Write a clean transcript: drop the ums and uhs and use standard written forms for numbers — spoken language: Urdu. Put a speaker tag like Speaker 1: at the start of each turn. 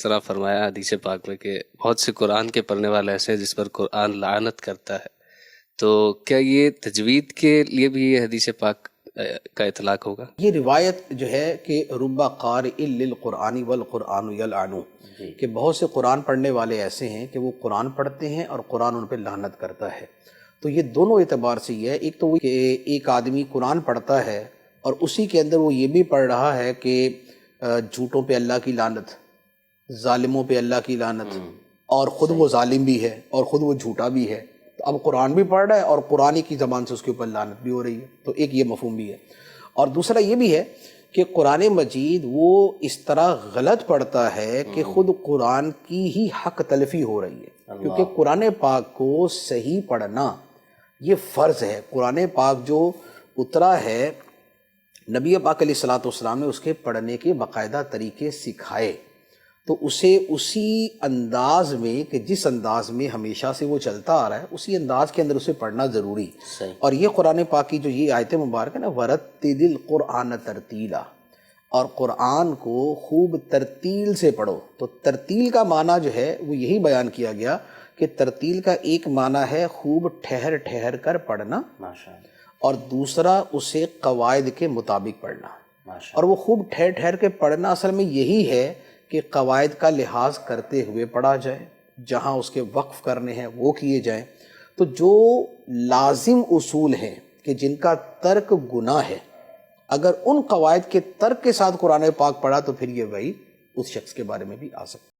Speaker 1: طرح فرمایا حدیث پاک میں کہ بہت سے قرآن کے پڑھنے والے ایسے ہیں جس پر قرآن لعنت کرتا ہے، تو کیا یہ تجوید کے لیے بھی یہ حدیث پاک کا اطلاق ہوگا؟
Speaker 2: یہ روایت جو ہے کہ رب قارئ للقرآن والقرآن یلعنہ، کہ بہت سے قرآن پڑھنے والے ایسے ہیں کہ وہ قرآن پڑھتے ہیں اور قرآن ان پہ لعنت کرتا ہے۔ تو یہ دونوں اعتبار سے یہ ہے، ایک تو وہ کہ ایک آدمی قرآن پڑھتا ہے اور اسی کے اندر وہ یہ بھی پڑھ رہا ہے کہ جھوٹوں پہ اللہ کی لعنت، ظالموں پہ اللہ کی لعنت، اور خود وہ ظالم بھی ہے اور خود وہ جھوٹا بھی ہے، تو اب قرآن بھی پڑھ رہا ہے اور قرآن کی زبان سے اس کے اوپر لعنت بھی ہو رہی ہے۔ تو ایک یہ مفہوم بھی ہے، اور دوسرا یہ بھی ہے کہ قرآن مجید وہ اس طرح غلط پڑھتا ہے کہ خود قرآن کی ہی حق تلفی ہو رہی ہے، کیونکہ قرآن پاک کو صحیح پڑھنا یہ فرض ہے۔ قرآن پاک جو اترا ہے، نبی پاک علیہ الصلوۃ والسلام نے اس کے پڑھنے کے باقاعدہ طریقے سکھائے، تو اسے اسی انداز میں کہ جس انداز میں ہمیشہ سے وہ چلتا آ رہا ہے اسی انداز کے اندر اسے پڑھنا ضروری۔ اور یہ قرآن پاک کی جو یہ آیت مبارک ہے نا، وَرَتِّلِ الْقُرْآنَ تَرْتِیلًا، اور قرآن کو خوب ترتیل سے پڑھو۔ تو ترتیل کا معنی جو ہے وہ یہی بیان کیا گیا کہ ترتیل کا ایک معنی ہے خوب ٹھہر ٹھہر کر پڑھنا، اور دوسرا اسے قواعد کے مطابق پڑھنا۔ اور وہ خوب ٹھہر ٹھہر کے پڑھنا اصل میں یہی ہے کہ قواعد کا لحاظ کرتے ہوئے پڑھا جائے، جہاں اس کے وقف کرنے ہیں وہ کیے جائیں۔ تو جو لازم اصول ہیں کہ جن کا ترک گناہ ہے، اگر ان قواعد کے ترک کے ساتھ قرآن پاک پڑھا تو پھر یہ وعید اس شخص کے بارے میں بھی آ سکتا ہے۔